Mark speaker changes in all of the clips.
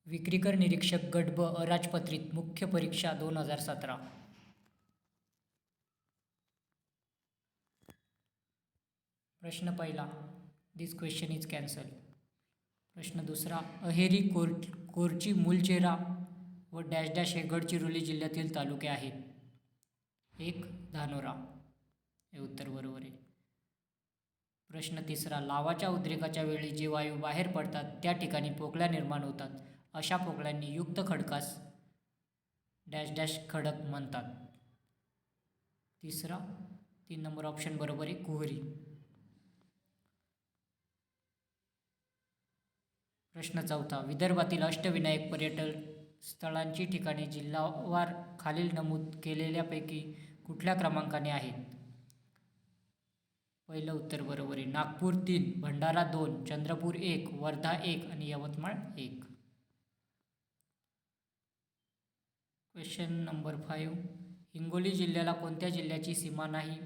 Speaker 1: विक्रीकर निरीक्षक गट ब अराजपत्रित मुख्य परीक्षा 2017. प्रश्न पहिला, दिस क्वेश्चन इज कॅन्सल. प्रश्न दुसरा, अहेरी कोरची मुलचेरा व डॅश डॅश हे गडचिरोली जिल्ह्यातील तालुके आहेत. 1. धानोरा, हे उत्तर बरोबर आहे. प्रश्न तिसरा, लावाच्या उद्रेकाच्या वेळी जे वायू बाहेर पडतात त्या ठिकाणी पोकळ्या निर्माण होतात. अशा पोकळ्यांनी युक्त खडकास डॅश डॅश खडक म्हणतात. तिसरा 3 नंबर ऑप्शन बरोबर आहे, कुहरी. प्रश्न चौथा, विदर्भातील अष्टविनायक पर्यटन स्थळांची ठिकाणे जिल्हावार खालील नमूद केलेल्यापैकी कुठल्या क्रमांकाने आहेत. पहिलं उत्तर बरोबर आहे, नागपूर 3, भंडारा 2, चंद्रपूर 1, वर्धा 1 आणि यवतमाळ 1. क्वेश्चन नंबर 5, हिंगोली जिल्ह्याला कोणत्या जिल्ह्याची सीमा नाही.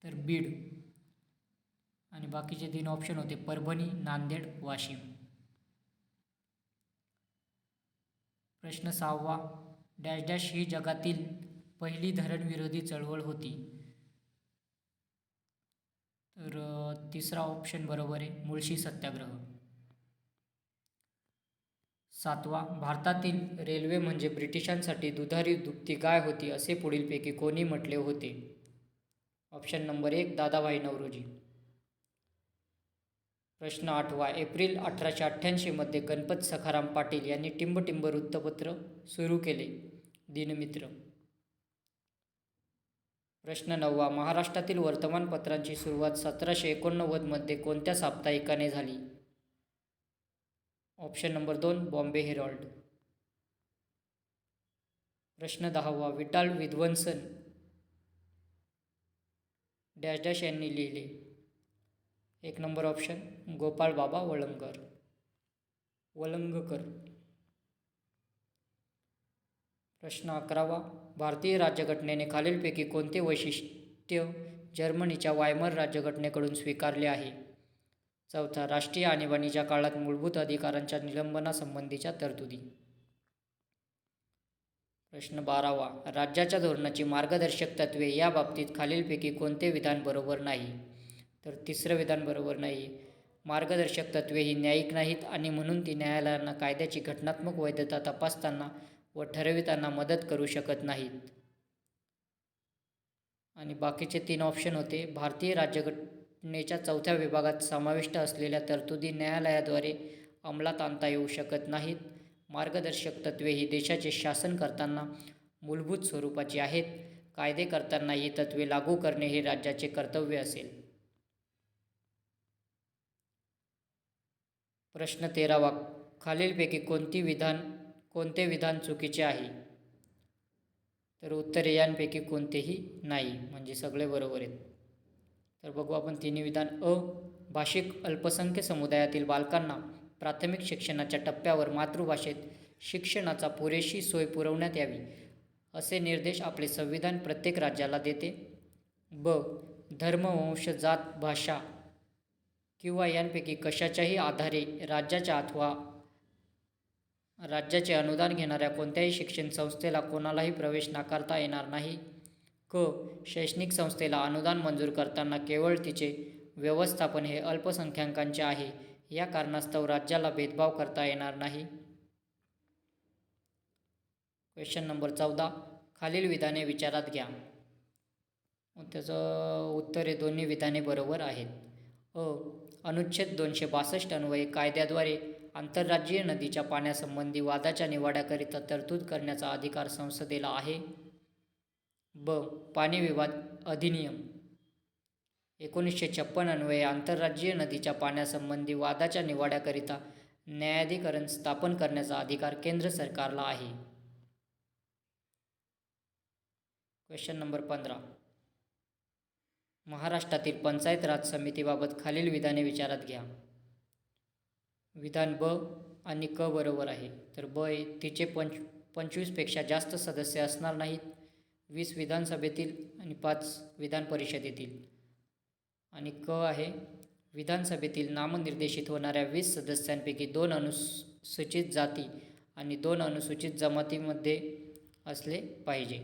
Speaker 1: तर बीड. आणि बाकीचे 3 ऑप्शन होते परभणी, नांदेड, वाशिम. प्रश्न 6, डॅश डॅश ही जगातील पहिली धरणविरोधी चळवळ होती. तर तिसरा ऑप्शन बरोबर आहे, मुळशी सत्याग्रह. 7, भारतातील रेल्वे म्हणजे ब्रिटिशांसाठी दुधारी दुभती गाय होती असे पुढीलपैकी कोणी म्हटले होते. Option number 1, Dadabhai Naoroji. प्रश्न 8, एप्रिल 1888 मध्ये गणपत सखाराम पाटील यांनी टिंब वृत्तपत्र सुरू केले. दिनमित्र. प्रश्न 9, महाराष्ट्रातील वर्तमानपत्रांची सुरुवात 1789 मध्ये कोणत्या साप्ताहिकाने झाली. Option number 2, Bombay Harold. प्रश्न 10, विटाल विध्वंसन डॅश डॅश यांनी लिहिले. 1 नंबर ऑप्शन, गोपाळ बाबा वलंगकर. प्रश्न 11, भारतीय राज्यघटनेने खालीलपैकी कोणते वैशिष्ट्य जर्मनीच्या वायमर राज्यघटनेकडून स्वीकारले आहे. 4, राष्ट्रीय आणीबाणीच्या काळात मूलभूत अधिकारांच्या निलंबनासंबंधीच्या तरतुदी. प्रश्न 12, राज्याच्या धोरणाची मार्गदर्शक तत्त्वे या बाबतीत खालीलपैकी कोणते विधान बरोबर नाही. तर तिसरं विधान बरोबर नाही. मार्गदर्शक तत्त्वे ही न्यायिक नाहीत आणि म्हणून ती न्यायालयांना कायद्याची घटनात्मक वैधता तपासताना व ठरविताना मदत करू शकत नाहीत. आणि बाकीचे 3 ऑप्शन होते, भारतीय राज्यघटनेच्या 4थ्या विभागात समाविष्ट असलेल्या तरतुदी न्यायालयाद्वारे अंमलात आणता येऊ शकत नाहीत. मार्गदर्शक तत्त्वे ही देशाचे शासन करताना मूलभूत स्वरूपाची आहेत. कायदे करताना ही तत्त्वे लागू करणे हे राज्याचे कर्तव्य असेल. प्रश्न 13, खालीलपैकी कोणते विधान चुकीचे आहे. तर उत्तरे यांपैकी कोणतेही नाही, म्हणजे सगळे बरोबर आहेत. तर बघू आपण तिन्ही विधान. अ, भाषिक अल्पसंख्य समुदायातील बालकांना प्राथमिक शिक्षणाच्या टप्प्यावर मातृभाषेत शिक्षणाचा पुरेशी सोय पुरवण्यात यावी असे निर्देश आपले संविधान प्रत्येक राज्याला देते. ब, धर्म, वंश, जात, भाषा किंवा यांपैकी कशाच्याही आधारे राज्याच्या अथवा राज्याचे अनुदान घेणाऱ्या कोणत्याही शिक्षण संस्थेला कोणालाही प्रवेश नाकारता येणार नाही. क, शैक्षणिक संस्थेला अनुदान मंजूर करताना केवळ तिचे व्यवस्थापन हे अल्पसंख्याकांचे आहे या कारणास्तव राज्याला भेदभाव करता येणार नाही. क्वेश्चन नंबर 14, खालील विधाने विचारात घ्या. त्याचं उत्तर हे दोन्ही विधाने बरोबर आहेत. अ, अनुच्छेद 262 अन्वये कायद्याद्वारे आंतरराज्यीय नदीच्या पाण्यासंबंधी वादाच्या निवाड्याकरिता तरतूद करण्याचा अधिकार संसदेला आहे. ब, पाणी विवाद अधिनियम 1956 अन्वये आंतरराज्यीय नदीच्या पाण्यासंबंधी वादाच्या निवाड्याकरिता न्यायाधिकरण स्थापन करण्याचा अधिकार केंद्र सरकारला आहे. क्वेश्चन नंबर 15, महाराष्ट्रातील पंचायत राज समितीबाबत खालील विधाने विचारात घ्या. विधान ब आणि क बरोबर आहे. तर ब, तिचे 25पेक्षा जास्त सदस्य असणार नाहीत. 20 विधानसभेतील आणि 5 विधान परिषदेतील. आणि क आहे, विधानसभेतील नामनिर्देशित होणाऱ्या 20 सदस्यांपैकी 2 अनुसूचित जाती आणि 2 अनुसूचित जमातीमध्ये असले पाहिजे.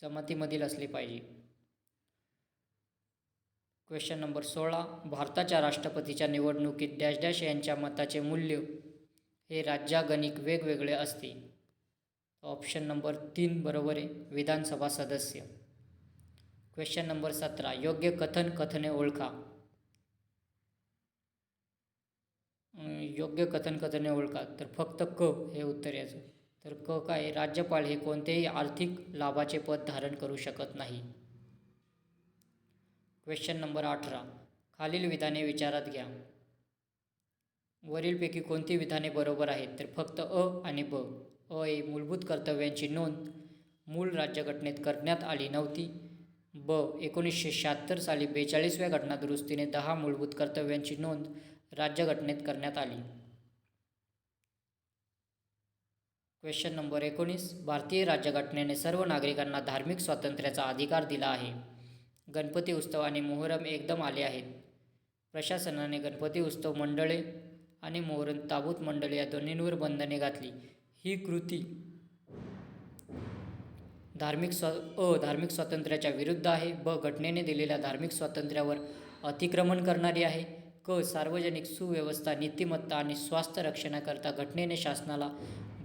Speaker 1: जमातीमधील असले पाहिजे. Question number 16. भारताच्या राष्ट्रपतीच्या निवडणुकीत डॅश डॅश यांच्या मताचे मूल्य हे राज्यागणिक वेगवेगळे असते. ऑप्शन नंबर 3 बरोबर आहे, विधानसभा सदस्य. Question number 17. योग्य कथन कथने ओळखा. योग्य कथन कथने ओळखा तर फक्त क हे उत्तर याचं. तर क काय, राज्यपाल हे कोणतेही आर्थिक लाभाचे पद धारण करू शकत नाही. Question number 18. खालील विधाने विचारात घ्या. वरीलपैकी कोणती विधाने बरोबर आहेत तर फक्त अ आणि ब. अ हे मूलभूत कर्तव्यांची नोंद मूळ राज्यघटनेत करण्यात आली नव्हती. ब 1976 साली 42व्या घटनादुरुस्तीने 10 मूलभूत कर्तव्यांची नोंद राज्यघटनेत करण्यात आली. Question number 19. भारतीय राज्यघटनेने सर्व नागरिकांना धार्मिक स्वातंत्र्याचा अधिकार दिला आहे. गणपती उत्सव आणि मोहरम एकदम आले आहेत. प्रशासनाने गणपती उत्सव मंडळे आणि मोहरम ताबूत मंडळे या दोन्हींवर बंधने घातली. ही कृती धार्मिक स्वातंत्र्याच्या विरुद्ध आहे. ब घटनेने दिलेल्या धार्मिक स्वातंत्र्यावर अतिक्रमण करणारी आहे. क सार्वजनिक सुव्यवस्था, नीतिमत्ता आणि स्वास्थ्य रक्षणाकरता घटनेने शासनाला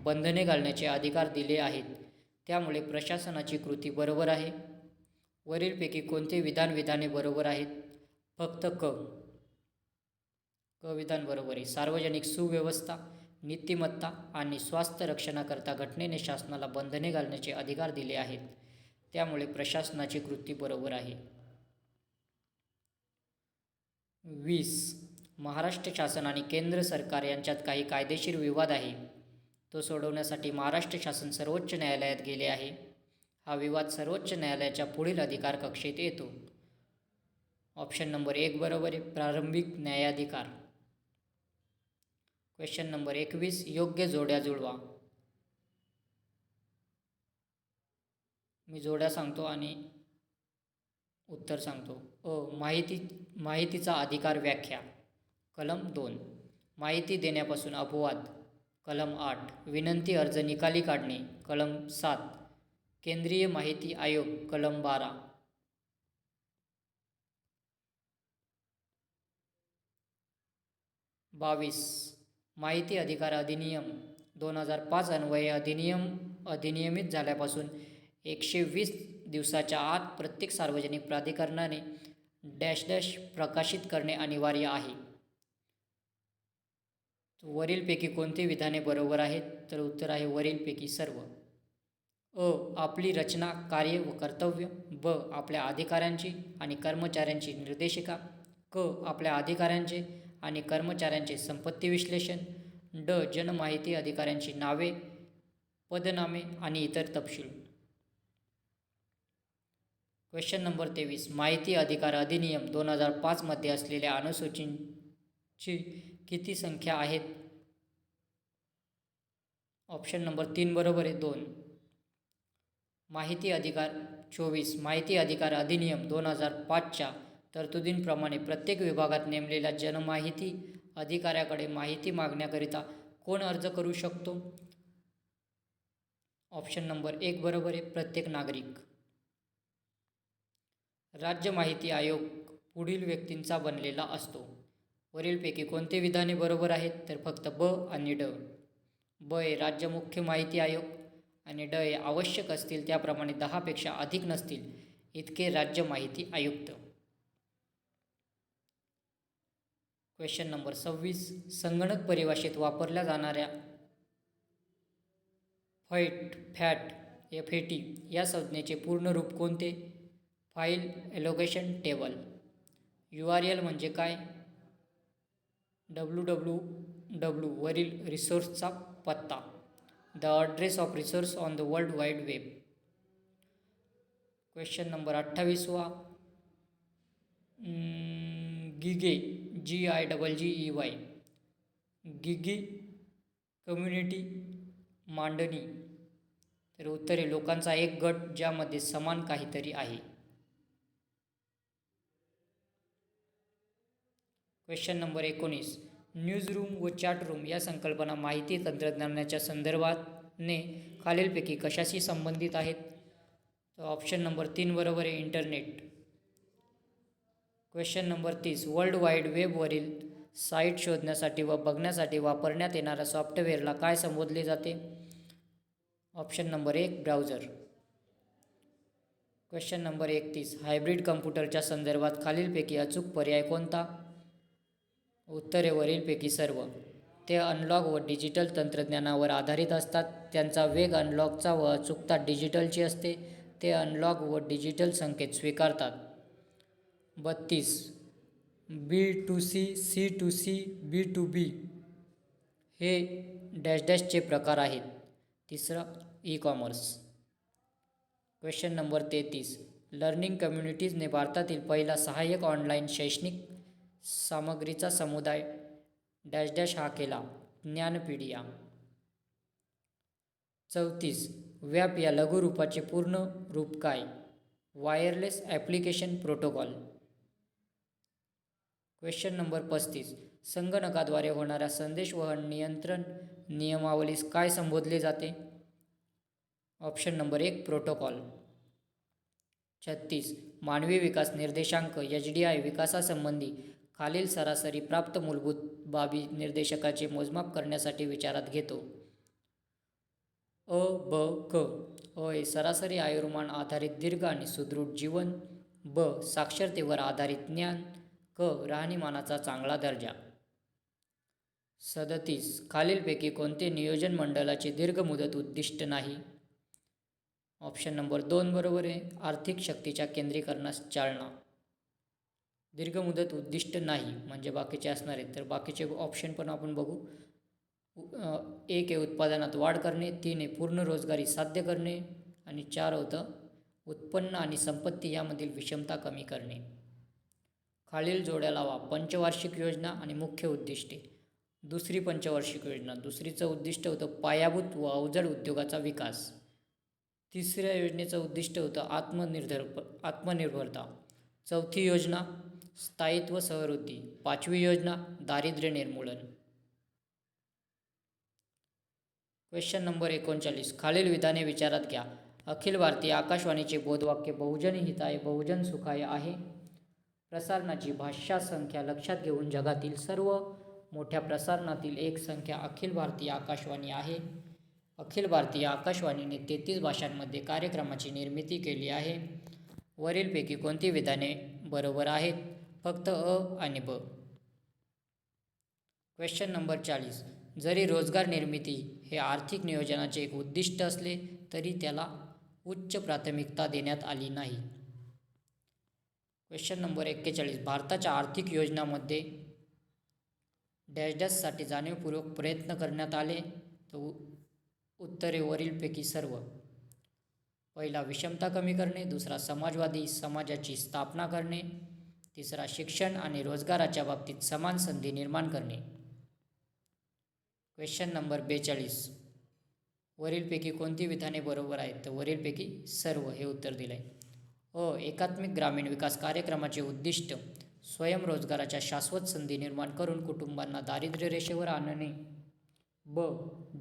Speaker 1: बंधने घालण्याचे अधिकार दिले आहेत. त्यामुळे प्रशासनाची कृती बरोबर आहे. वरीलपैकी कोणते विधाने बरोबर आहेत? फक्त क विधान बरोबर आहे. सार्वजनिक सुव्यवस्था, नीतिमत्ता आणि स्वास्थ्य रक्षणाकरता घटनेने शासनाला बंधने घालण्याचे अधिकार दिले आहेत. त्यामुळे प्रशासनाची कृती बरोबर आहे. 20. महाराष्ट्र शासन आणि केंद्र सरकार यांच्यात काही कायदेशीर विवाद आहे. तो सोडवण्यासाठी महाराष्ट्र शासन सर्वोच्च न्यायालयात गेले आहे. हा विवाद सर्वोच्च न्यायालयाच्या पुढील अधिकार कक्षेत येतो. ऑप्शन नंबर 1 बरोबर आहे, प्रारंभिक न्यायाधिकार. Question number 21. योग्य जोड्या जुळवा. मी जोड्या सांगतो आणि उत्तर सांगतो. माहितीचा अधिकार व्याख्या कलम 2. माहिती देण्यापासून अपवाद कलम 8. विनंती अर्ज निकाली काढणे कलम 7. केंद्रीय माहिती आयोग कलम 12. माहिती अधिकार अधिनियम 2005 अन्वये अधिनियमित झाल्यापासून 120 दिवसाच्या आत प्रत्येक सार्वजनिक प्राधिकरणाने डॅश डॅश प्रकाशित करणे अनिवार्य आहे. वरीलपैकी कोणती विधाने बरोबर आहेत तर उत्तर आहे वरीलपैकी सर्व. अ आपली रचना, कार्य व कर्तव्य. ब आपल्या अधिकाऱ्यांची आणि कर्मचाऱ्यांची निर्देशिका. क आपल्या अधिकाऱ्यांचे आणि कर्मचाऱ्यांचे संपत्ती विश्लेषण. ड जनमाहिती अधिकाऱ्यांची नावे, पदनामे आणि इतर तपशील. Question number 23. माहिती अधिकार अधिनियम 2005 मध्ये असलेल्या अनुसूचींची किती संख्या आहेत? ऑप्शन नंबर 3 बरोबर आहे, 2. माहिती अधिकार 24. माहिती अधिकार अधिनियम 2005च्या तरतुदींप्रमाणे प्रत्येक विभागात नेमलेल्या जनमाहिती अधिकाऱ्याकडे माहिती मागण्याकरिता कोण अर्ज करू शकतो? ऑप्शन नंबर 1 बरोबर आहे, प्रत्येक नागरिक. राज्य माहिती आयोग पुढील व्यक्तींचा बनलेला असतो. वरीलपैकी कोणते विधाने बरोबर आहेत तर फक्त ब आणि ड. ब हे राज्य मुख्य माहिती आयोग आणि ड हे आवश्यक असतील त्याप्रमाणे 10 पेक्षा अधिक नसतील इतके राज्य माहिती आयुक्त. Question number 26. संगणक परिभाषेत वापरल्या जाणाऱ्या फॅट FAT या संज्ञेचे पूर्ण रूप कोणते? File allocation table. URL म्हणजे काय? www वरील रिसोर्सचा पत्ता. The address of resource on the world wide web. Question number 28. Gige GIGGEY Gigi community मांडणी. तर उत्तरे लोकांचा एक गट ज्यामध्ये समान काहीतरी आहे. Question number 19. न्यूजरूम व चॅटरूम या संकल्पना माहिती तंत्रज्ञानाच्या संदर्भाने खालीलपैकी कशाशी संबंधित आहेत? तर ऑप्शन नंबर 3 बरोबर आहे, internet. Question number 30. World wide वेबवरील साईट शोधण्यासाठी व बघण्यासाठी वापरण्यात येणाऱ्या सॉफ्टवेअरला काय संबोधले जाते? Option number 1 browser. Question number 31. Hybrid कम्प्युटरच्या संदर्भात खालीलपैकी अचूक पर्याय कोणता? उत्तरे वरीलपैकी सर्व. ते अनलॉग व डिजिटल तंत्रज्ञानावर आधारित असतात. त्यांचा वेग अनलॉगचा व अचूकता डिजिटलची असते. ते अनलॉग व डिजिटल संकेत स्वीकारतात. 32. B2C, C2C, B2B हे डॅश डॅशचे प्रकार आहेत. तिसरा e commerce. Question number 33. Learning कम्युनिटीजने भारतातील पहिला सहाय्यक ऑनलाईन शैक्षणिक सामग्रीचा समुदाय डॅश डॅश हा केला? ज्ञानपीडिया. 34. व्याप या लघुरूपाचे पूर्ण रूप काय? Wireless application protocol. Question number 35. संगणकाद्वारे होणाऱ्या संदेशवहन नियंत्रण नियमावलीस काय संबोधले जाते? Option number 1 protocol. 36. मानवी विकास निर्देशांक HDI विकासासंबंधी खालील सरासरी प्राप्त मूलभूत बाबी निर्देशकाचे मोजमाप करण्यासाठी विचारात घेतो? अ, ब, क. अ सरासरी आयुर्मान आधारित दीर्घ आणि सुदृढ जीवन. ब साक्षरतेवर आधारित ज्ञान. क राहणीमानाचा चांगला दर्जा. 37. खालीलपैकी कोणते नियोजन मंडळाचे दीर्घ मुदत उद्दिष्ट नाही? ऑप्शन नंबर 2 बरोबर आहे, आर्थिक शक्तीच्या केंद्रीकरणास चालना. दीर्घ मुदत उद्दिष्ट नाही म्हणजे बाकीचे असणार आहेत. तर बाकीचे ऑप्शन पण आपण बघू. 1 आहे उत्पादनात वाढ करणे. 3 आहे पूर्ण रोजगारी साध्य करणे. आणि 4 होतं उत्पन्न आणि संपत्ती यामधील विषमता कमी करणे. खालील जोड्या लावा. पंचवार्षिक योजना आणि मुख्य उद्दिष्टे. दुसरी पंचवार्षिक योजना. दुसरीचं उद्दिष्ट होतं पायाभूत व अवजड उद्योगाचा विकास. तिसऱ्या योजनेचं उद्दिष्ट होतं आत्मनिर्भरता. चौथी योजना स्थायित्व समृद्धी. 5वी योजना दारिद्र्य निर्मूलन. Question number 39. खालील विधाने विचारात घ्या. अखिल भारतीय आकाशवाणीचे बोधवाक्य बहुजन हिताय बहुजन सुखाय आहे. प्रसारणाची भाषा संख्या लक्षात घेऊन जगातील सर्व मोठ्या प्रसारणातील एक संख्या अखिल भारतीय आकाशवाणी आहे. अखिल भारतीय आकाशवाणीने 33 भाषांमध्ये कार्यक्रमाची निर्मिती केली आहे. वरीलपैकी कोणती विधाने बरोबर आहेत? फक्त अ आणि ब. Question number 40. जरी रोजगार निर्मिती हे आर्थिक नियोजनाचे एक उद्दिष्ट असले तरी त्याला उच्च प्राथमिकता देण्यात आली नाही. Question number 41. भारताच्या आर्थिक योजनामध्ये डॅश डॅशसाठी जाणीवपूर्वक प्रयत्न करण्यात आले? तर उत्तरे वरीलपैकी सर्व. पहिला विषमता कमी करणे. दुसरा समाजवादी समाजाची स्थापना करणे. तिसरा शिक्षण आणि रोजगाराच्या बाबतीत समान संधी निर्माण करणे. Question number 42. वरीलपैकी कोणती विधाने बरोबर आहेत? तर वरीलपैकी सर्व हे उत्तर दिलं आहे. एकात्मिक ग्रामीण विकास कार्यक्रमाचे उद्दिष्ट स्वयंरोजगाराच्या शाश्वत संधी निर्माण करून कुटुंबांना दारिद्र्य रेषेवर आणणे. ब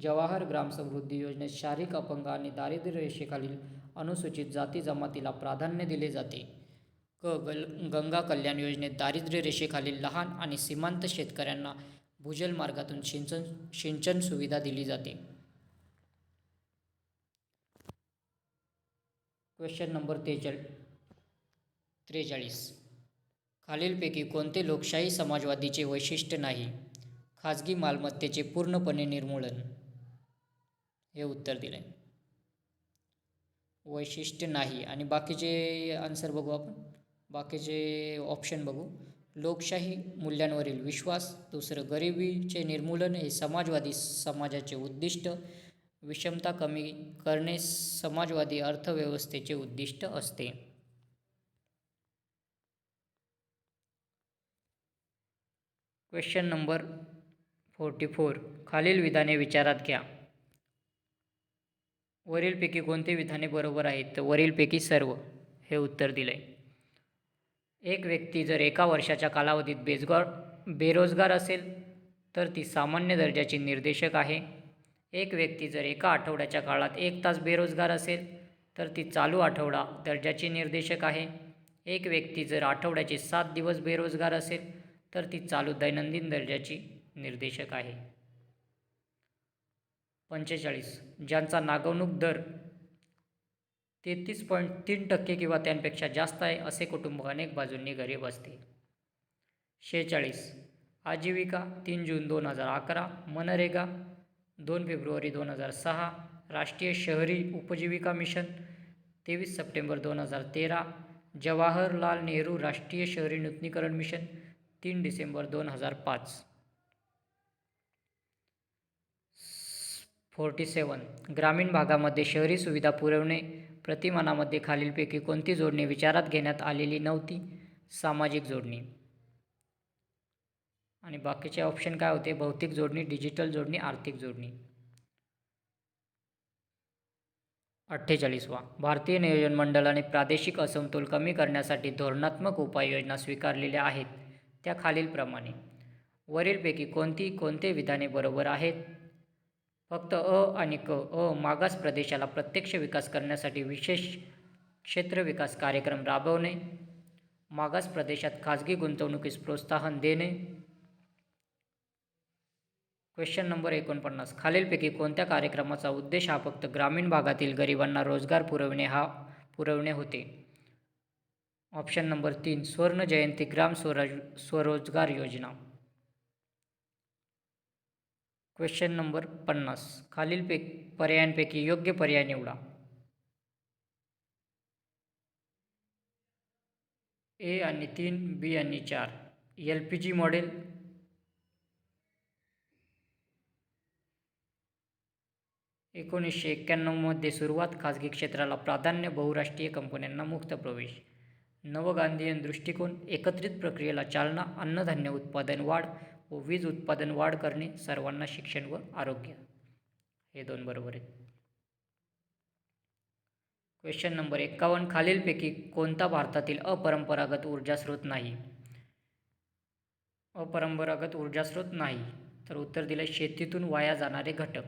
Speaker 1: जवाहर ग्राम समृद्धी योजनेत शारीरिक अपंग आणि दारिद्र्य रेषेखालील अनुसूचित जाती जमातीला प्राधान्य दिले जाते. क गंगा कल्याण योजनेत दारिद्र्य रेषेखालील लहान आणि सीमांत शेतकऱ्यांना भूजल मार्गातून सिंचन सुविधा दिली जाते. Question number 43. खालीलपैकी कोणते लोकशाही समाजवादीचे वैशिष्ट्य नाही? खाजगी मालमत्तेचे पूर्णपणे निर्मूलन. हे उत्तर दिले. वैशिष्ट्य नाही. आणि बाकीचे आन्सर बघू आपण. बाकीचे ऑप्शन बघू. लोकशाही मूल्यांवरील विश्वास. दुसरं गरिबीचे निर्मूलन हे समाजवादी समाजाचे उद्दिष्ट. विषमता कमी करणे समाजवादी अर्थव्यवस्थेचे उद्दिष्ट असते. Question number 44. खालील विधाने विचारात घ्या. वरीलपैकी कोणते विधाने बरोबर आहेत? तर वरीलपैकी सर्व हे उत्तर दिले. एक व्यक्ती जर एका वर्षाच्या कालावधीत बेरोजगार असेल तर ती सामान्य दर्जाची निर्देशक आहे. एक व्यक्ती जर एका आठवड्याच्या काळात 1 तास बेरोजगार असेल तर ती चालू आठवडा दर्जाची निर्देशक आहे. एक व्यक्ती जर आठवड्याचे 7 दिवस बेरोजगार असेल तर ती चालू दैनंदिन दर्जाची निर्देशक आहे. 45. ज्यांचा नागवणूक दर 33.3% किंवा त्यापेक्षा जास्त आहे असे कुटुंब अनेक बाजूंनी गरीब असते. 46. आजीविका 3 जून 2011, मनरेगा 2 फेब्रुवारी 2006, राष्ट्रीय शहरी उपजीविका मिशन 23 सप्टेंबर 2013, जवाहरलाल नेहरू राष्ट्रीय शहरी नूतनीकरण मिशन 3 डिसेंबर 2005. 47. ग्रामीण भागामध्ये शहरी सुविधा पुरवणे प्रतिमानामध्ये खालीलपैकी कोणती जोडणी विचारात घेण्यात आलेली नव्हती? सामाजिक जोडणी. आणि बाकीचे ऑप्शन काय होते? भौतिक जोडणी, डिजिटल जोडणी, आर्थिक जोडणी. 48. भारतीय नियोजन मंडळाने प्रादेशिक असमतोल कमी करण्यासाठी धोरणात्मक उपाययोजना स्वीकारलेल्या आहेत त्या खालीलप्रमाणे. वरीलपैकी कोणते विधाने बरोबर आहेत? फक्त आणि मागास प्रदेशाला प्रत्यक्ष विकास करण्यासाठी विशेष क्षेत्र विकास कार्यक्रम राबवणे, मागास प्रदेशात खाजगी गुंतवणुकीस प्रोत्साहन देणे. Question number 49. खालीलपैकी कोणत्या कार्यक्रमाचा उद्देश हा फक्त ग्रामीण भागातील गरिबांना रोजगार पुरवणे होते? ऑप्शन नंबर 3 स्वर्ण जयंती ग्राम स्वरोजगार योजना. Question number 50. खालील पर्यायांपैकी योग्य पर्याय निवडा. ए आणि 3, बी आणि 4. LPG मॉडेल, मध्ये सुरुवात, खाजगी क्षेत्राला प्राधान्य, बहुराष्ट्रीय कंपन्यांना मुक्त प्रवेश. नवगांधीयन दृष्टिकोन, एकत्रित प्रक्रियेला चालना, अन्नधान्य उत्पादन वाढ व वीज उत्पादन वाढ करणे, सर्वांना शिक्षण व आरोग्य. हे 2 बरोबर आहेत. Question number 51. खालीलपैकी कोणता भारतातील अपरंपरागत ऊर्जा स्रोत नाही? अपरंपरागत ऊर्जा स्रोत नाही तर उत्तर दिले शेतीतून वाया जाणारे घटक.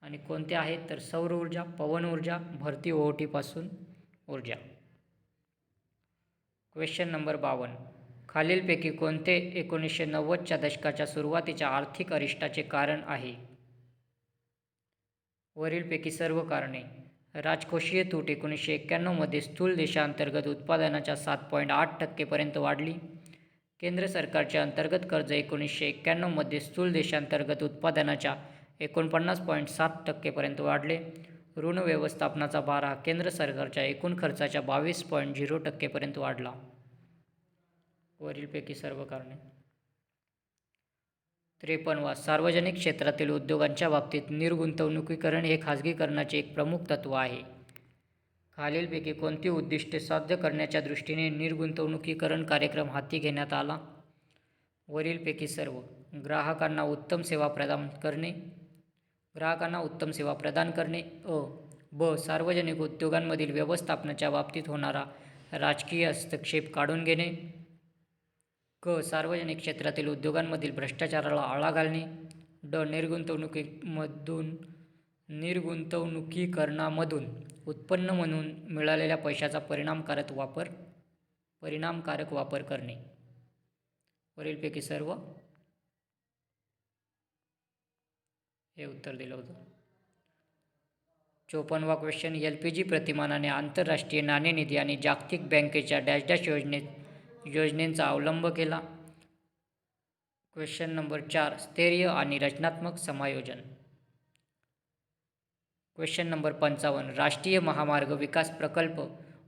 Speaker 1: आणि कोणते आहेत तर सौर ऊर्जा, पवन ऊर्जा, भरती ओहोटीपासून ऊर्जा. Question number 52. खालीलपैकी कोणते 1990च्या दशकाच्या सुरुवातीच्या आर्थिक अरिष्टाचे कारण आहे? वरीलपैकी सर्व कारणे. राजकोषीय तूट 1991 मध्ये स्थूल देशांतर्गत उत्पादनाच्या 7.8% पर्यंत वाढली. केंद्र सरकारचे अंतर्गत कर्ज 1991 मध्ये स्थूल देशांतर्गत उत्पादनाच्या 49.7% पर्यंत वाढले. ऋण व्यवस्थापनाचा भार हा केंद्र सरकारच्या एकूण खर्चाच्या 22.0% पर्यंत वाढला. वरीलपैकी सर्व कारणे. 53. सार्वजनिक क्षेत्रातील उद्योगांच्या बाबतीत निर्गुंतवणुकीकरण हे खाजगीकरणाचे एक प्रमुख तत्व आहे. खालीलपैकी कोणती उद्दिष्टे साध्य करण्याच्या दृष्टीने निर्गुंतवणुकीकरण कार्यक्रम हाती घेण्यात आला? वरीलपैकी सर्व. ग्राहकांना उत्तम सेवा प्रदान करणे. ब. सार्वजनिक उद्योगांमधील व्यवस्थापनाच्या बाबतीत होणारा राजकीय हस्तक्षेप काढून घेणे. क. सार्वजनिक क्षेत्रातील उद्योगांमधील भ्रष्टाचाराला आळा घालणे. ड. निर्गुंतवणुकीकरणामधून उत्पन्न म्हणून मिळालेल्या पैशाचा परिणामकारक वापर करणे. वरीलपैकी सर्व. हे उत्तर दिलं होतं. 54वा क्वेश्चन. LPG प्रतिमानाने आंतरराष्ट्रीय नाणेनिधी आणि जागतिक बँकेच्या डॅश योजनेचा अवलंब केला. Question number 4. स्थैर्य आणि रचनात्मक समायोजन. Question number 55. राष्ट्रीय महामार्ग विकास प्रकल्प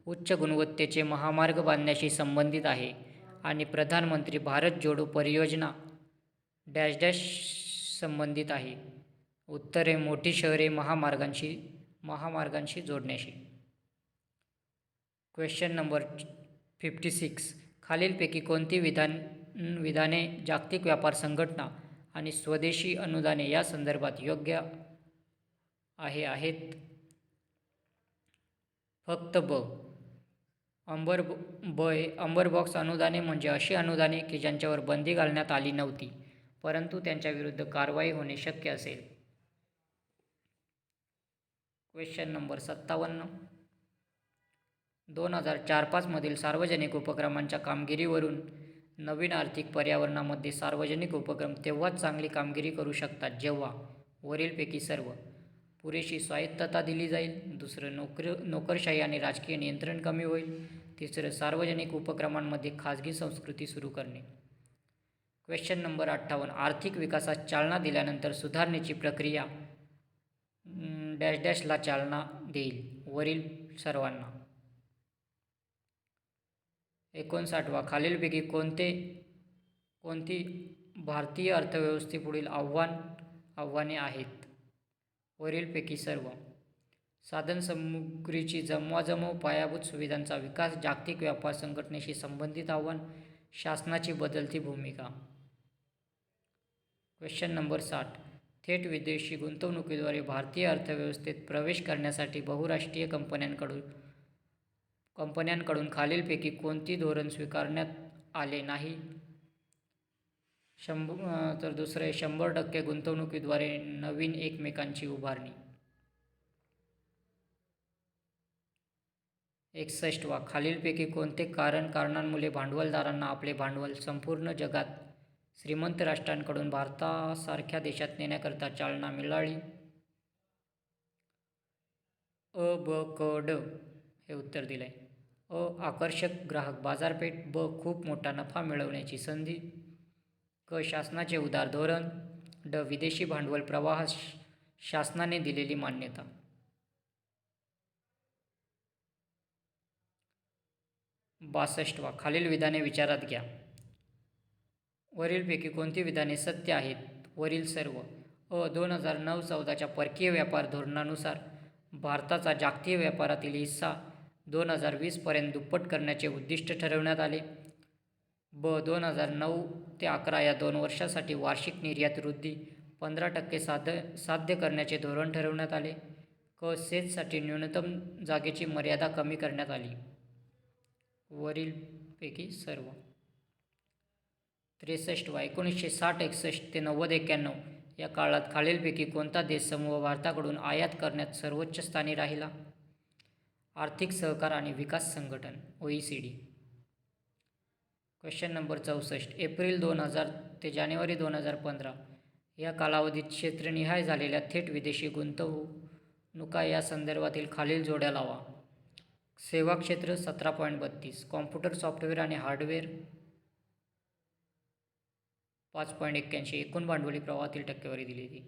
Speaker 1: उच्च गुणवत्तेचे महामार्ग बांधण्याशी संबंधित आहे आणि प्रधानमंत्री भारत जोडो परियोजना डॅश संबंधित आहे. उत्तरे मोठी शहरे महामार्गांशी जोडण्याशी. Question number 56. खालीलपैकी कोणती विधाने जागतिक व्यापार संघटना आणि स्वदेशी अनुदाने या संदर्भात योग्य आहेत? फक्त ब. अंबर बॉक्स अनुदाने म्हणजे अशी अनुदाने की ज्यांच्यावर बंदी घालण्यात आली नव्हती, परंतु त्यांच्याविरुद्ध कारवाई होणे शक्य असेल. Question number 57. 2004-05 मधील सार्वजनिक उपक्रमांच्या कामगिरीवरून नवीन आर्थिक पर्यावरणामध्ये सार्वजनिक उपक्रम तेव्हाच चांगली कामगिरी करू शकतात जेव्हा वरीलपैकी सर्व: पुरेशी स्वायत्तता दिली जाईल. दुसरं, नोकरशाही आणि राजकीय नियंत्रण कमी होईल. तिसरं, सार्वजनिक उपक्रमांमध्ये खाजगी संस्कृती सुरू करणे. Question number 58. आर्थिक विकासास चालना दिल्यानंतर सुधारणेची प्रक्रिया डॅश डॅशला चालना देईल. वरील सर्वांना. 59. खालीलपैकी कोणती भारतीय अर्थव्यवस्थेपुढील आव्हाने आहेत? वरीलपैकी सर्व: साधनसामुग्रीची जमवाजमव, पायाभूत सुविधांचा विकास, जागतिक व्यापार संघटनेशी संबंधित आव्हान, शासनाची बदलती भूमिका. Question number 60. थेट विदेशी गुंतवणुकीद्वारे भारतीय अर्थव्यवस्थेत प्रवेश करण्यासाठी बहुराष्ट्रीय कंपन्यांकडून खालीलपैकी कोणती धोरण स्वीकारण्यात आले नाही? तर दुसरे, 100% गुंतवणुकीद्वारे नवीन एकमेकांची उभारणी. 61. खालीलपैकी कोणते कारणांमुळे भांडवलदारांना आपले भांडवल संपूर्ण जगात श्रीमंत राष्ट्रांकडून भारतासारख्या देशात नेण्याकरता चालना मिळाली? अ, ब, क, ड हे उत्तर दिलंय. अ, आकर्षक ग्राहक बाजारपेठ. ब, खूप मोठा नफा मिळवण्याची संधी. क, शासनाचे उदार धोरण. ड, विदेशी भांडवल प्रवाहास शासनाने दिलेली मान्यता. 62. खालील विधाने विचारात घ्या. वरीलपैकी कोणती विधाने सत्य आहेत? वरील सर्व. अ, 2009-14च्या परकीय व्यापार धोरणानुसार भारताचा जागतिक व्यापारातील हिस्सा 2020 पर्यंत दुप्पट करण्याचे उद्दिष्ट ठरवण्यात आले. ब, 2009 ते 11 या 2 वर्षांसाठी वार्षिक निर्यात वृद्धी 15% साध्य करण्याचे धोरण ठरवण्यात आले. क, सेझसाठी न्यूनतम जागेची मर्यादा कमी करण्यात आली. वरीलपैकी सर्व. 63. 1960-61 ते 90-91 या काळात खालीलपैकी कोणता देश समूह भारताकडून आयात करण्यात सर्वोच्च स्थानी राहिला? आर्थिक सहकार आणि विकास संघटन OECD. Question number 64. एप्रिल 2000 ते जानेवारी 2015 या कालावधीत क्षेत्रनिहाय झालेल्या थेट विदेशी गुंतवणुका या संदर्भातील खालील जोड्या लावा. सेवा क्षेत्र 17.32, कॉम्प्युटर सॉफ्टवेअर आणि हार्डवेअर 5.81, एकूण भांडवली प्रवाहातील टक्केवारी दिलेली.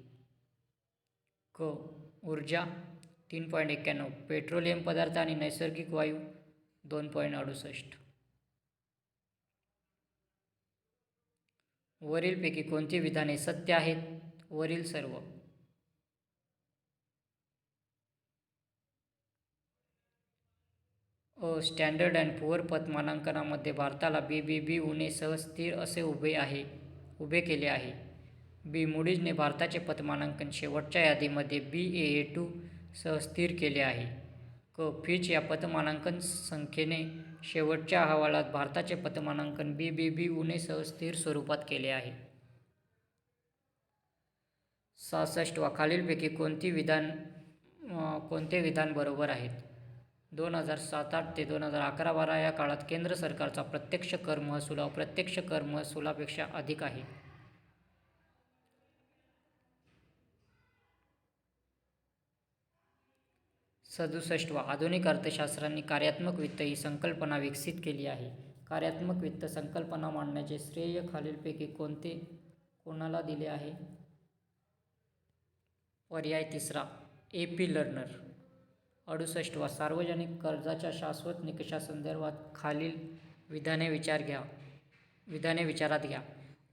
Speaker 1: क, ऊर्जा 3.91, पेट्रोलियम पदार्थ आणि नैसर्गिक वायू 2.68. वरीलपैकी कोणती विधाने सत्य आहेत? वरील सर्व. अ, स्टँडर्ड अँड पुअर पतमानांकनामध्ये भारताला BBB उणे सह स्थिर असे उभे केले आहे. बी, मूडीजने भारताचे पतमानांकन शेवटच्या यादीमध्ये Baa2 सह स्थिर केले आहे. क, फिच या पतमानांकन संस्थेने शेवटच्या अहवालात भारताचे पतमानांकन BBB उणे सह स्थिर स्वरूपात केले आहे. 66. खालीलपैकी कोणते विधान बरोबर आहेत? 2007-08 ते 2011-12 या काळात केंद्र सरकारचा प्रत्यक्ष कर महसूल अप्रत्यक्ष कर महसुलापेक्षा अधिक आहे. 67. आधुनिक अर्थशास्त्रांनी कार्यात्मक वित्त ही संकल्पना विकसित केली आहे. कार्यात्मक वित्त संकल्पना मांडण्याचे श्रेय खालीलपैकी कोणाला दिले आहे? पर्याय तिसरा, AP लर्नर. 68. सार्वजनिक कर्जाच्या शाश्वत निकषासंदर्भात खालील विधाने विचारात घ्या.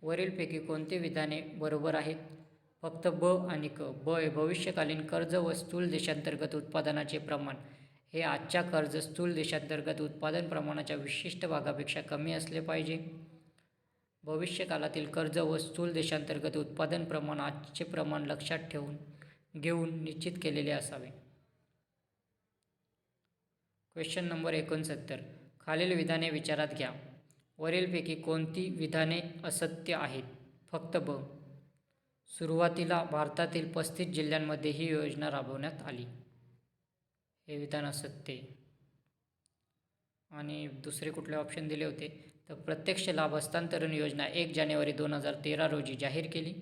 Speaker 1: वरीलपैकी कोणती विधाने बरोबर आहेत? फक्त ब आणि क. ब, भविष्यकालीन कर्ज व स्थूल देशांतर्गत उत्पादनाचे प्रमाण हे आजच्या कर्ज स्थूल देशांतर्गत उत्पादन प्रमाणाच्या विशिष्ट भागापेक्षा कमी असले पाहिजे. भविष्यकालातील कर्ज व स्थूल देशांतर्गत उत्पादन प्रमाण आजचे प्रमाण लक्षात घेऊन निश्चित केलेले असावे. Question number 69. खालील विधाने विचारात घ्या. वरीलपैकी कोणती विधाने असत्य आहेत? फक्त ब. सुरुवातीला भारतातील 35 जिल्ह्यांमध्ये ही योजना राबवण्यात आली. हे विधान असत्य आहे. आणि दुसरे कुठले ऑप्शन दिले होते? तर प्रत्यक्ष लाभ हस्तांतरण योजना 1 जानेवारी 2013 रोजी जाहीर केली.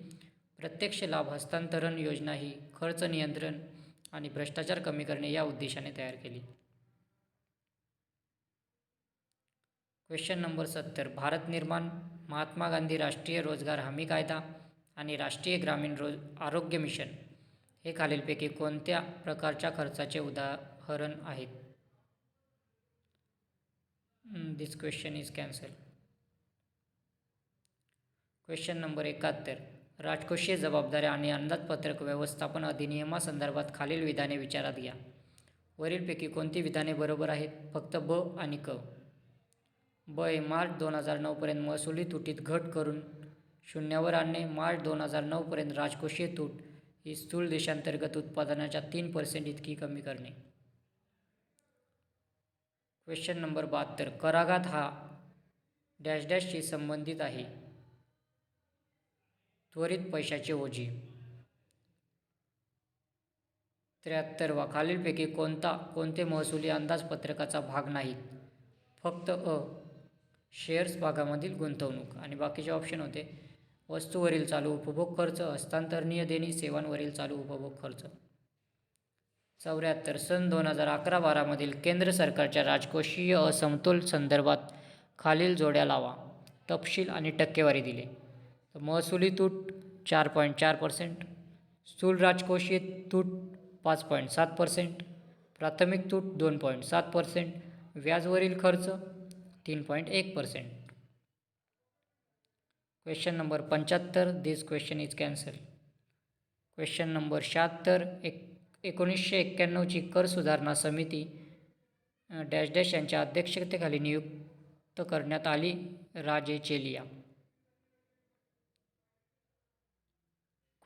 Speaker 1: प्रत्यक्ष लाभ हस्तांतरण योजना ही खर्च नियंत्रण आणि भ्रष्टाचार कमी करणे या उद्देशाने तयार केली. Question number 70. भारत निर्माण, महात्मा गांधी राष्ट्रीय रोजगार हमी कायदा आणि राष्ट्रीय ग्रामीण आरोग्य मिशन हे खालीलपैकी कोणत्या प्रकारच्या खर्चाचे उदाहरण आहेत? This question is cancel. Question number 71. राजकोषीय जबाबदाऱ्या आणि अंदाजपत्रक व्यवस्थापन अधिनियमासंदर्भात खालील विधाने विचारात घ्या. वरीलपैकी कोणती विधाने बरोबर आहेत? फक्त ब आणि क. ब हे मार्च 2009 पर्यंत महसुली तुटीत घट करून शून्यावर आणणे. मार्च 2009 पर्यंत राजकोषीय तूट ही स्थूल देशांतर्गत उत्पादनाच्या 3% इतकी कमी करणे. Question number 72. कराघात हा डॅश डॅशशी संबंधित आहे. त्वरित पैशाचे ओझे. 73. खालीलपैकी कोणते महसुली अंदाजपत्रकाचा भाग नाहीत? फक्त अ. शेअर्स भागामधील गुंतवणूक. आणि बाकीचे ऑप्शन होते वस्तूवरील चालू उपभोग खर्च, हस्तांतरणीय देणी, सेवांवरील चालू उपभोग खर्च. 74. सन 2011-12 मधील केंद्र सरकारच्या राजकोषीय असमतोल संदर्भात खालील जोड्या लावा. तपशील आणि टक्केवारी दिले. महसुली तूट 4.4%, स्थूल राजकोषीय तूट 5.7%, प्राथमिक तूट 2.7%, व्याजवरील खर्च 3.1%. Question number 75. This question is cancel. Question number 76. 1991ची कर सुधारणा समिती डॅश डॅश यांच्या अध्यक्षतेखाली नियुक्त करण्यात आली. राजे चेलिया.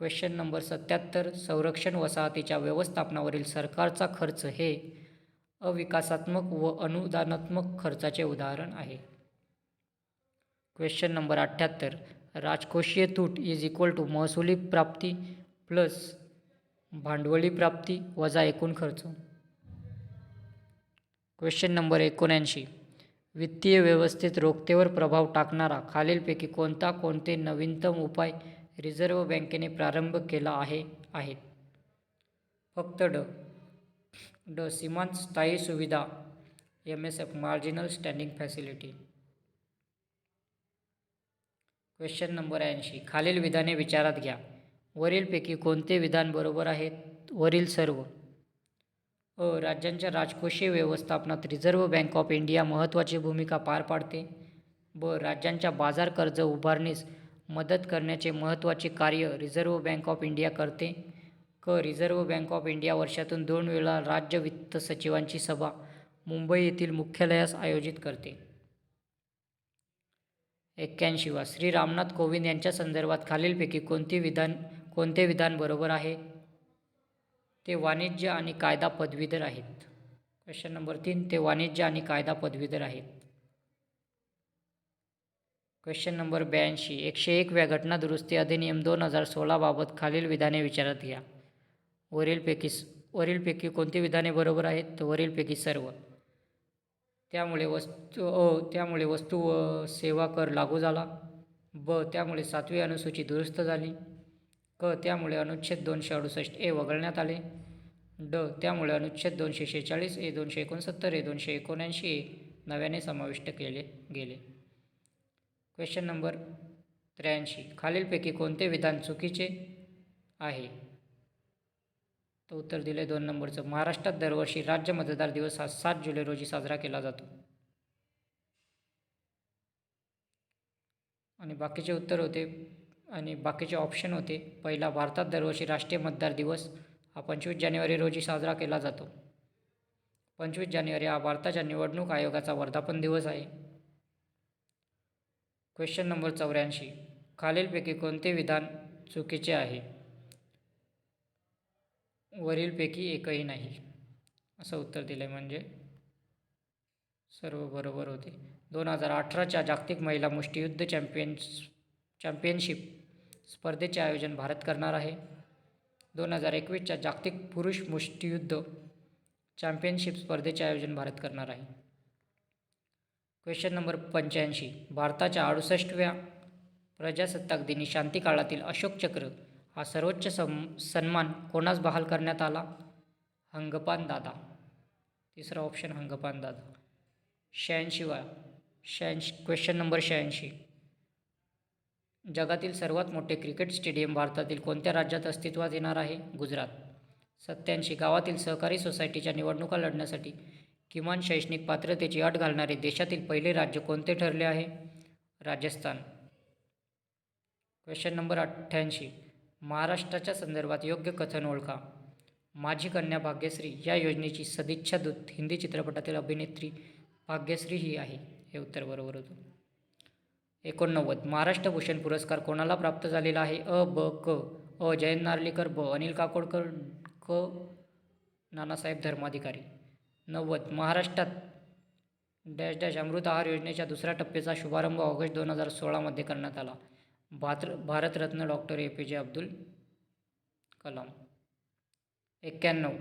Speaker 1: Question number 77. संरक्षण वसाहतीच्या व्यवस्थापनावरील सरकारचा खर्च हे अविकासात्मक व अनुदानात्मक खर्चाचे उदाहरण आहे. Question number 78. राजकोषीय तूट इज इक्वल टू महसुली प्राप्ती प्लस भांडवली प्राप्ती वजा एकूण खर्च. Question number 79. वित्तीय व्यवस्थेत रोखतेवर प्रभाव टाकणारा खालीलपैकी कोणते नवीनतम उपाय रिझर्व्ह बँकेने प्रारंभ केला आहेत? फक्त ड. सीमांत स्थायी सुविधा MSF marginal standing facility. Question number 80. खालील विधाने विचारात घ्या. वरीलपैकी कोणते विधान बरोबर आहेत? वरील सर्व. अ. राज्यांच्या राजकोषीय व्यवस्थापनात रिझर्व्ह बँक ऑफ इंडिया महत्त्वाची भूमिका पार पाडते. ब. राज्यांच्या बाजार कर्ज उभारणीस मदत करण्याचे महत्त्वाचे कार्य रिझर्व्ह बँक ऑफ इंडिया करते. क. रिझर्व्ह बँक ऑफ इंडिया वर्षातून 2 वेळा राज्य वित्त सचिवांची सभा मुंबई येथील मुख्यालयास आयोजित करते. 81. श्री रामनाथ कोविंद यांच्या संदर्भात खालीलपैकी कोणते विधान बरोबर आहे? ते वाणिज्य आणि कायदा पदवीधर आहेत. Question number 3. ते वाणिज्य आणि कायदा पदवीधर आहेत. Question number 82. 101व्या घटना दुरुस्ती अधिनियम 2016 बाबत खालील विधाने विचारात घ्या. वरीलपैकी कोणती विधाने बरोबर आहेत? तर वरीलपैकी सर्व. त्यामुळे वस्तू व सेवा कर लागू झाला. ब. त्यामुळे 7वी अनुसूची दुरुस्त झाली. क. त्यामुळे अनुच्छेद 268A वगळण्यात आले. ड. त्यामुळे अनुच्छेद 246A, 269A, 279A नव्याने समाविष्ट केले गेले. Question number 83. खालीलपैकी कोणते विधान चुकीचे आहे? तर उत्तर दिले 2 नंबरचं. महाराष्ट्रात दरवर्षी राज्य मतदार दिवस हा 7 जुलै रोजी साजरा केला जातो. आणि बाकीचे उत्तर होते आणि बाकीचे ऑप्शन होते. पहिला, भारतात दरवर्षी राष्ट्रीय मतदार दिवस हा 25 जानेवारी रोजी साजरा केला जातो. 25 जानेवारी हा भारताच्या निवडणूक आयोगाचा वर्धापन दिवस आहे. Question number 84. खालीलपैकी कोणते विधान चुकीचे आहे? वरीलपैकी एकही नाही असं उत्तर दिलं. म्हणजे सर्व बरोबर होते. 2018च्या जागतिक महिला मुष्टियुद्ध चॅम्पियनशिप स्पर्धेचे आयोजन भारत करणार आहे. 2021च्या जागतिक पुरुष मुष्टियुद्ध चॅम्पियनशिप स्पर्धेचे आयोजन भारत करणार आहे. Question number 85. भारताच्या 68व्या प्रजासत्ताक दिनी शांती काळातील अशोक चक्र हा सर्वोच्च सन्मान कोणास बहाल करण्यात आला? हंगपान दादा. तिसरा ऑप्शन हंगपान दादा. 86 क्वेश्चन नंबर 86. जगातील सर्वात मोठे क्रिकेट स्टेडियम भारतातील कोणत्या राज्यात अस्तित्वात येणार आहे? गुजरात. 87 गावातील सहकारी सोसायटीच्या निवडणुका लढण्यासाठी किमान शैक्षणिक पात्रतेची अट घालणारे देशातील पहिले राज्य कोणते ठरले आहे? राजस्थान. Question number 88. महाराष्ट्राच्या संदर्भात योग्य कथन ओळखा. माझी कन्या भाग्यश्री या योजनेची सदिच्छा दूत हिंदी चित्रपटातील अभिनेत्री भाग्यश्री ही आहे. हे उत्तर बरोबर होतं. 89. महाराष्ट्र भूषण पुरस्कार कोणाला प्राप्त झालेला आहे? अ, ब, क. अ, जयंत नार्लीकर. ब, अनिल काकोडकर. क, नानासाहेब धर्माधिकारी. 90. महाराष्ट्रात डॅश डॅश अमृत आहार योजनेच्या दुसऱ्या टप्प्याचा शुभारंभ ऑगस्ट 2016मध्ये करण्यात आला. Bharat Ratna doctor APJ Abdul Kalam. 91.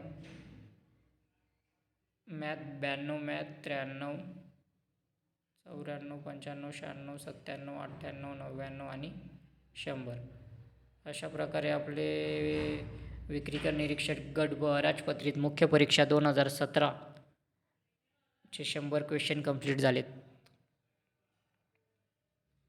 Speaker 1: Math 92, math 93, 94, 95, 96, 97, 98, 99 आणि 100. अशा प्रकारे आपले विक्रीकर निरीक्षक गट ब अराजपत्रित मुख्य परीक्षा 2017 चे 100 क्वेश्चन कंप्लीट झालेत.